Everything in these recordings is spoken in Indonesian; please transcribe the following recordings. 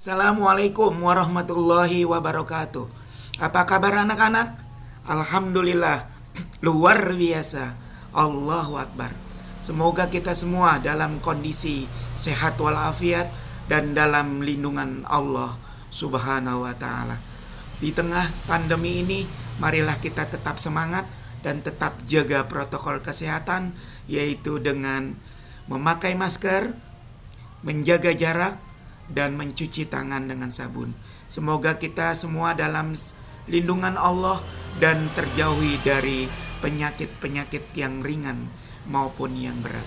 Assalamualaikum warahmatullahi wabarakatuh. Apa kabar anak-anak? Alhamdulillah, luar biasa. Allahu Akbar. Semoga kita semua dalam kondisi sehat walafiat dan dalam lindungan Allah Subhanahu wa taala. Di tengah pandemi ini, marilah kita tetap semangat dan tetap jaga protokol kesehatan, yaitu dengan memakai masker, menjaga jarak, dan mencuci tangan dengan sabun. Semoga kita semua dalam lindungan Allah dan terjauhi dari penyakit-penyakit yang ringan maupun yang berat.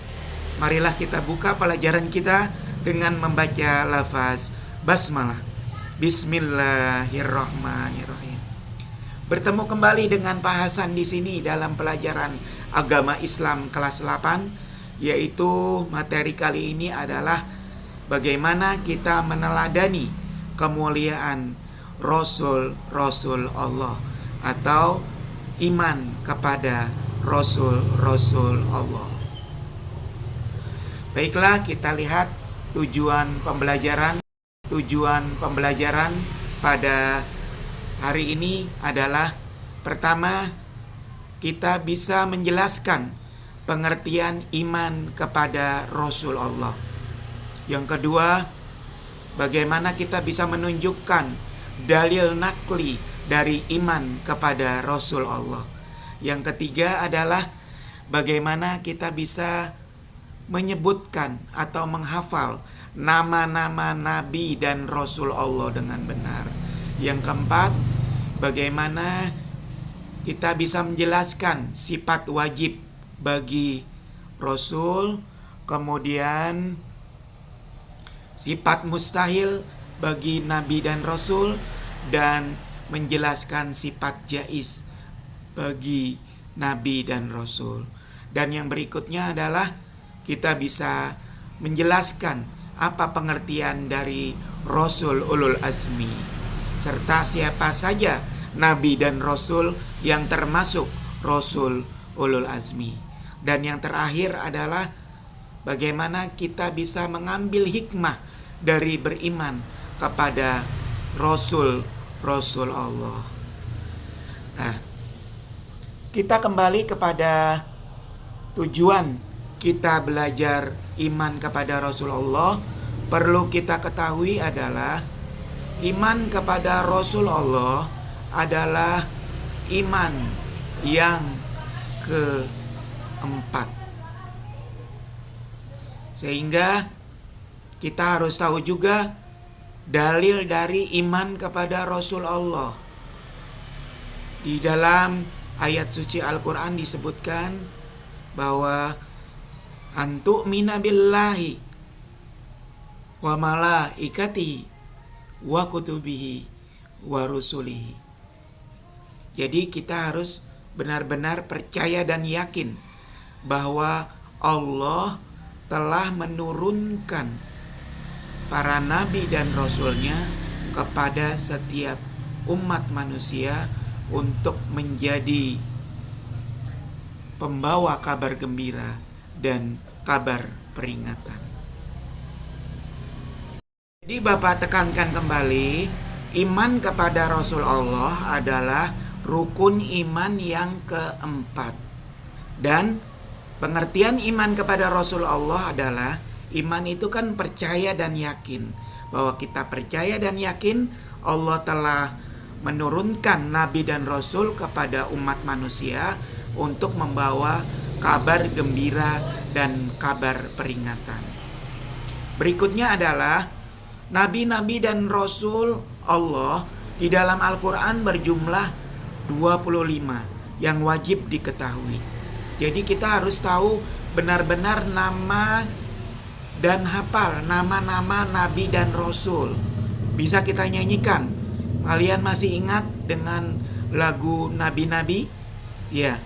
Marilah kita buka pelajaran kita dengan membaca lafaz basmalah. Bismillahirrahmanirrahim. Bertemu kembali dengan Pak Hasan di sini dalam pelajaran agama Islam kelas 8, yaitu materi kali ini adalah bagaimana kita meneladani kemuliaan Rasul-Rasul Allah atau iman kepada Rasul-Rasul Allah. Baiklah, kita lihat tujuan pembelajaran pada hari ini adalah: pertama, kita bisa menjelaskan pengertian iman kepada Rasul Allah. Yang kedua, bagaimana kita bisa menunjukkan dalil nakli dari iman kepada Rasul Allah. Yang ketiga adalah bagaimana kita bisa menyebutkan atau menghafal nama-nama Nabi dan Rasul Allah dengan benar. Yang keempat, bagaimana kita bisa menjelaskan sifat wajib bagi Rasul, kemudian sifat mustahil bagi Nabi dan Rasul, dan menjelaskan sifat jaiz bagi Nabi dan Rasul. Dan yang berikutnya adalah kita bisa menjelaskan apa pengertian dari Rasul Ulul Azmi, serta siapa saja Nabi dan Rasul yang termasuk Rasul Ulul Azmi. Dan yang terakhir adalah bagaimana kita bisa mengambil hikmah dari beriman kepada Rasul-Rasul Allah. Nah, kita kembali kepada tujuan kita belajar iman kepada Rasulullah. Perlu kita ketahui adalah iman kepada Rasul Allah adalah iman yang keempat. Sehingga kita harus tahu juga dalil dari iman kepada Rasul Allah. Di dalam ayat suci Al-Quran disebutkan bahwa antu'mina billahi wa malaikatihi wa kutubihi wa rusulihi. Jadi kita harus benar-benar percaya dan yakin bahwa Allah telah menurunkan para nabi dan rasulnya kepada setiap umat manusia untuk menjadi pembawa kabar gembira dan kabar peringatan. Jadi Bapak tekankan kembali, iman kepada Rasul Allah adalah rukun iman yang keempat. Dan pengertian iman kepada Rasul Allah adalah, iman itu kan percaya dan yakin. Bahwa kita percaya dan yakin Allah telah menurunkan Nabi dan Rasul kepada umat manusia untuk membawa kabar gembira dan kabar peringatan. Berikutnya adalah Nabi-Nabi dan Rasul Allah di dalam Al-Quran berjumlah 25 yang wajib diketahui. Jadi kita harus tahu benar-benar nama dan hafal nama-nama Nabi dan Rasul. Bisa kita nyanyikan. Kalian masih ingat dengan lagu Nabi-Nabi? Ya.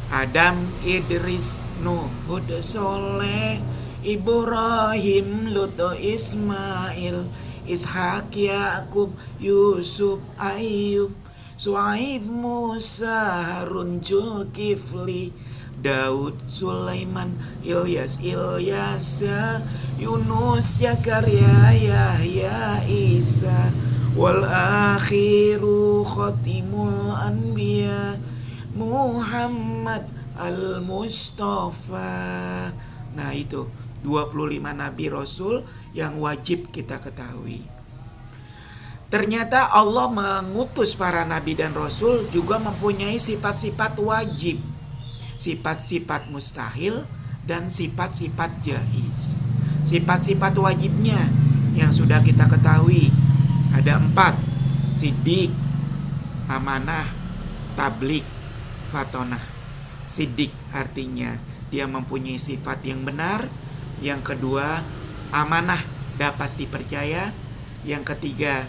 Adam, Idris, Nuh, Hud, Soleh, Ibrahim, Lut, Ismail, Ishak, Yakub, Yusuf, Ayub, Suaib, Musa, Harun, Zulkifli, Daud, Sulaiman, Ilyas, Ilyasa, Yunus, Zakaria, Yahya, Isa, wal akhiru khatimul anbiya Muhammad al-Mustafa. Nah itu 25 nabi rasul yang wajib kita ketahui. Ternyata Allah mengutus para nabi dan rasul juga mempunyai sifat-sifat wajib, sifat-sifat mustahil, dan sifat-sifat jaiz. Sifat-sifat wajibnya yang sudah kita ketahui ada 4: sidik, amanah, tablik, fatonah. Sidik artinya dia mempunyai sifat yang benar. Yang kedua, amanah, dapat dipercaya. Yang ketiga,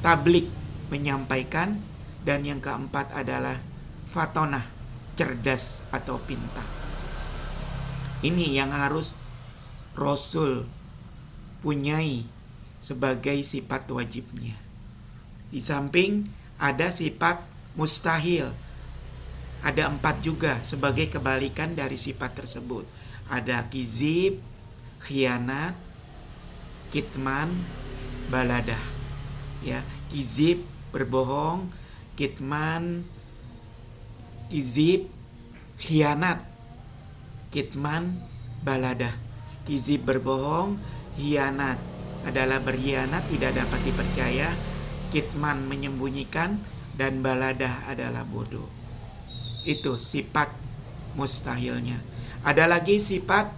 tablik, menyampaikan. Dan yang keempat adalah fatonah, cerdas atau pintar. Ini yang harus Rasul punyai sebagai sifat wajibnya. Di samping ada sifat mustahil, ada 4 juga sebagai kebalikan dari sifat tersebut. Ada kizib, khianat, kitman, baladah. Ya, kizib, berbohong, kitman, kizib, khianat, kitman, baladah. Kizib berbohong, khianat adalah berkhianat, tidak dapat dipercaya. Kitman menyembunyikan, dan baladah adalah bodoh. Itu sifat mustahilnya. Ada lagi sifat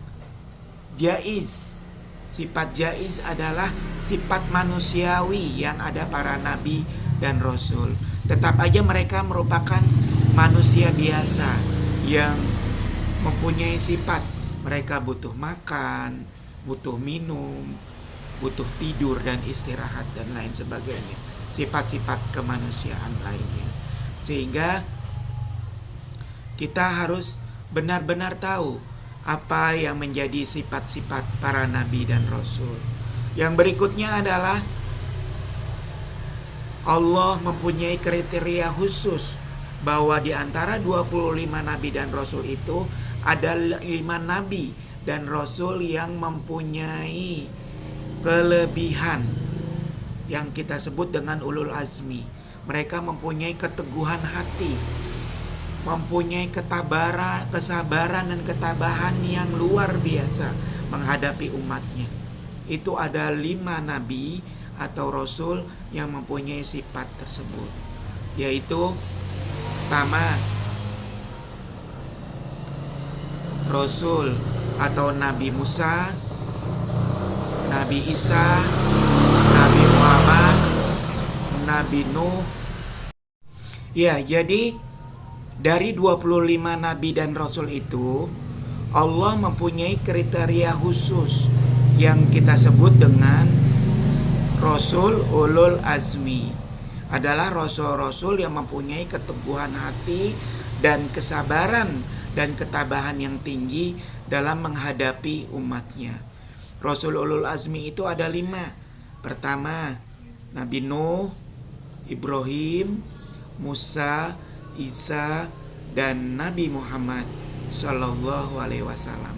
jaiz. Sifat jaiz adalah sifat manusiawi yang ada para nabi dan rasul. Tetap aja mereka merupakan manusia biasa yang mempunyai sifat. Mereka butuh makan, butuh minum, butuh tidur dan istirahat dan lain sebagainya. Sifat-sifat kemanusiaan lainnya. Sehingga kita harus benar-benar tahu apa yang menjadi sifat-sifat para nabi dan rasul. Yang berikutnya adalah Allah mempunyai kriteria khusus bahwa di antara 25 nabi dan rasul itu ada 5 nabi dan rasul yang mempunyai kelebihan yang kita sebut dengan ulul azmi. Mereka mempunyai keteguhan hati, mempunyai kesabaran dan ketabahan yang luar biasa menghadapi umatnya. Itu ada 5 nabi atau rasul yang mempunyai sifat tersebut, yaitu pertama, rasul atau Nabi Musa, Nabi Isa, Nabi Muhammad, Nabi Nuh. Ya, jadi dari 25 nabi dan rasul itu Allah mempunyai kriteria khusus yang kita sebut dengan Rasul Ulul Azmi. Adalah rasul-rasul yang mempunyai keteguhan hati dan kesabaran dan ketabahan yang tinggi dalam menghadapi umatnya. Rasul Ulul Azmi itu ada 5. Pertama, Nabi Nuh, Ibrahim, Musa, Isa, dan Nabi Muhammad Shallallahu Alaihi Wasallam.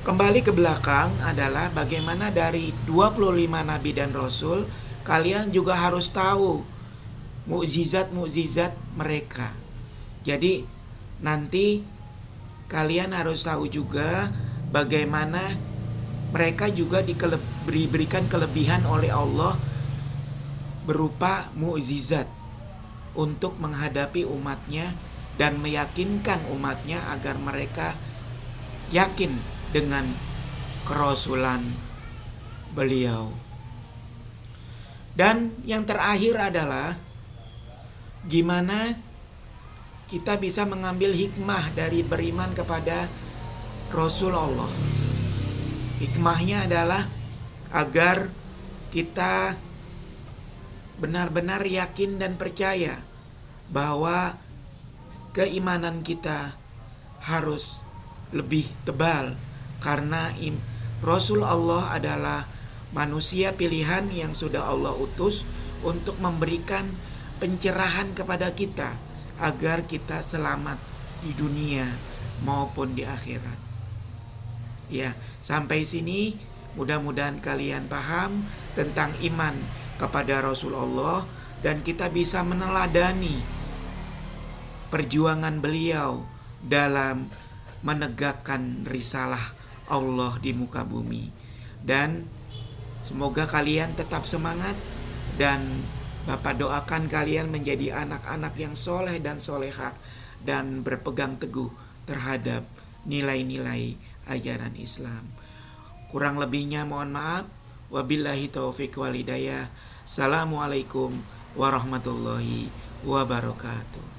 Kembali ke belakang adalah bagaimana dari 25 nabi dan rasul, kalian juga harus tahu mukjizat-mukjizat mereka. Jadi nanti kalian harus tahu juga bagaimana mereka juga diberikan kelebihan oleh Allah berupa mukjizat untuk menghadapi umatnya dan meyakinkan umatnya agar mereka yakin dengan kerasulan beliau. Dan yang terakhir adalah gimana kita bisa mengambil hikmah dari beriman kepada Rasul Allah. Hikmahnya adalah agar kita benar-benar yakin dan percaya bahwa keimanan kita harus lebih tebal, karena Rasul Allah adalah manusia pilihan yang sudah Allah utus untuk memberikan pencerahan kepada kita agar kita selamat di dunia maupun di akhirat. Ya, sampai sini mudah-mudahan kalian paham tentang iman kepada Rasulullah dan kita bisa meneladani perjuangan beliau dalam menegakkan risalah Allah di muka bumi. Dan semoga kalian tetap semangat dan Bapak doakan kalian menjadi anak-anak yang soleh dan soleha dan berpegang teguh terhadap nilai-nilai ajaran Islam. Kurang lebihnya mohon maaf. Wabillahi taufiq wal hidayah. Assalamualaikum warahmatullahi wabarakatuh.